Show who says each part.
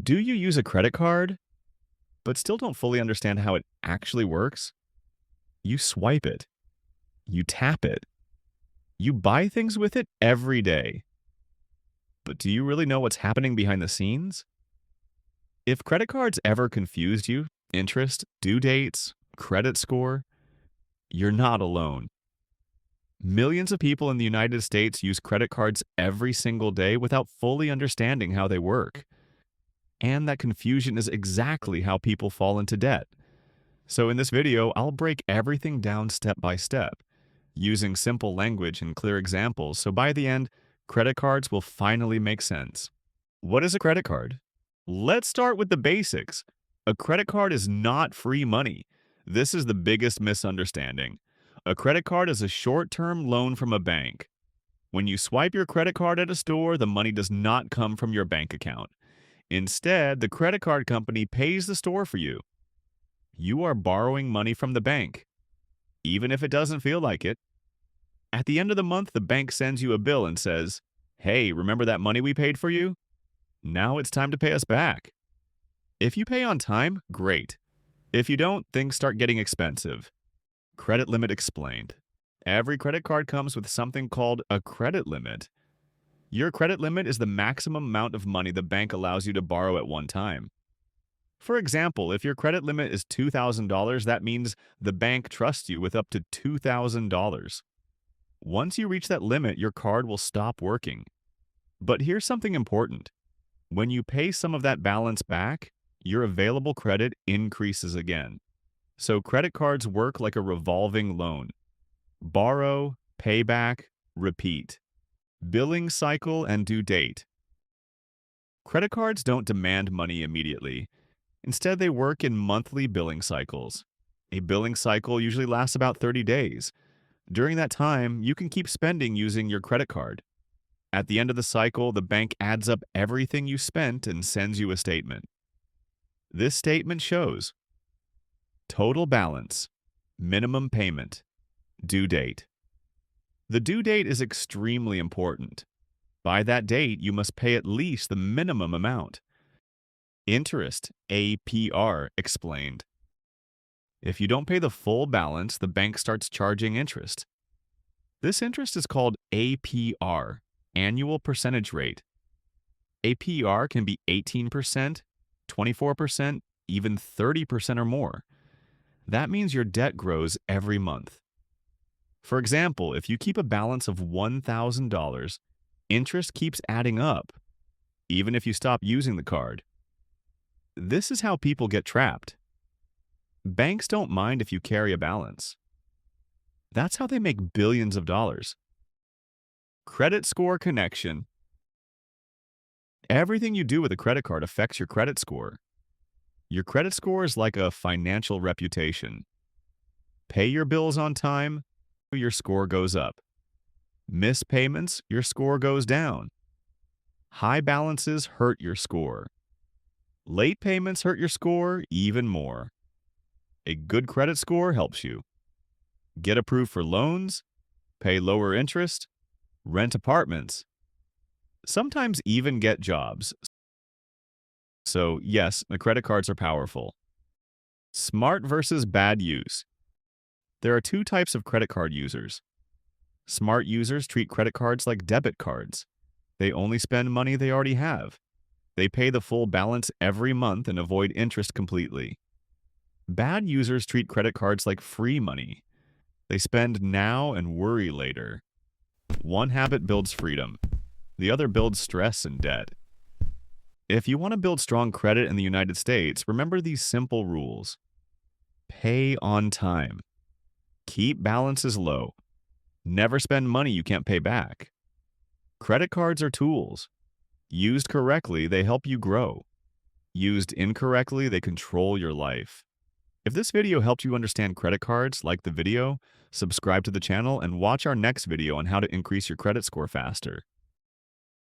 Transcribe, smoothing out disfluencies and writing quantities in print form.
Speaker 1: Do you use a credit card, but still don't fully understand how it actually works? You swipe it, you tap it, you buy things with it every day. But do you really know what's happening behind the scenes? If credit cards ever confused you, interest, due dates, credit score, you're not alone. Millions of people in the United States use credit cards every single day without fully understanding how they work. And that confusion is exactly how people fall into debt. So in this video, I'll break everything down step by step, using simple language and clear examples, so by the end, credit cards will finally make sense. What is a credit card? Let's start with the basics. A credit card is not free money. This is the biggest misunderstanding. A credit card is a short-term loan from a bank. When you swipe your credit card at a store, the money does not come from your bank account. Instead, the credit card company pays the store for you. You are borrowing money from the bank, even if it doesn't feel like it. At the end of the month, the bank sends you a bill and says, "Hey, remember that money we paid for you? Now it's time to pay us back." If you pay on time, great. If you don't, things start getting expensive. Credit limit explained. Every credit card comes with something called a credit limit. Your credit limit is the maximum amount of money the bank allows you to borrow at one time. For example, if your credit limit is $2,000, that means the bank trusts you with up to $2,000. Once you reach that limit, your card will stop working. But here's something important. When you pay some of that balance back, your available credit increases again. So credit cards work like a revolving loan. Borrow, pay back, repeat. Billing cycle and due date. Credit cards don't demand money immediately. Instead, they work in monthly billing cycles. A billing cycle usually lasts about 30 days. During that time, you can keep spending using your credit card. At the end of the cycle, the bank adds up everything you spent and sends you a statement. This statement shows total balance, minimum payment, due date. The due date is extremely important. By that date, you must pay at least the minimum amount. Interest, APR, explained. If you don't pay the full balance, the bank starts charging interest. This interest is called APR, annual percentage rate. APR can be 18%, 24%, even 30% or more. That means your debt grows every month. For example, if you keep a balance of $1,000, interest keeps adding up, even if you stop using the card. This is how people get trapped. Banks don't mind if you carry a balance. That's how they make billions of dollars. Credit score connection. Everything you do with a credit card affects your credit score. Your credit score is like a financial reputation. Pay your bills on time, your score goes up. Miss payments, your score goes down. High balances hurt your score. Late payments hurt your score even more. A good credit score helps you get approved for loans, pay lower interest, rent apartments, sometimes even get jobs. So yes, the credit cards are powerful. Smart versus bad use. There are two types of credit card users. Smart users treat credit cards like debit cards. They only spend money they already have. They pay the full balance every month and avoid interest completely. Bad users treat credit cards like free money. They spend now and worry later. One habit builds freedom. The other builds stress and debt. If you want to build strong credit in the United States, remember these simple rules. Pay on time. Keep balances low. Never spend money you can't pay back. Credit cards are tools. Used correctly, they help you grow. Used incorrectly, they control your life. If this video helped you understand credit cards, like the video, subscribe to the channel, and watch our next video on how to increase your credit score faster.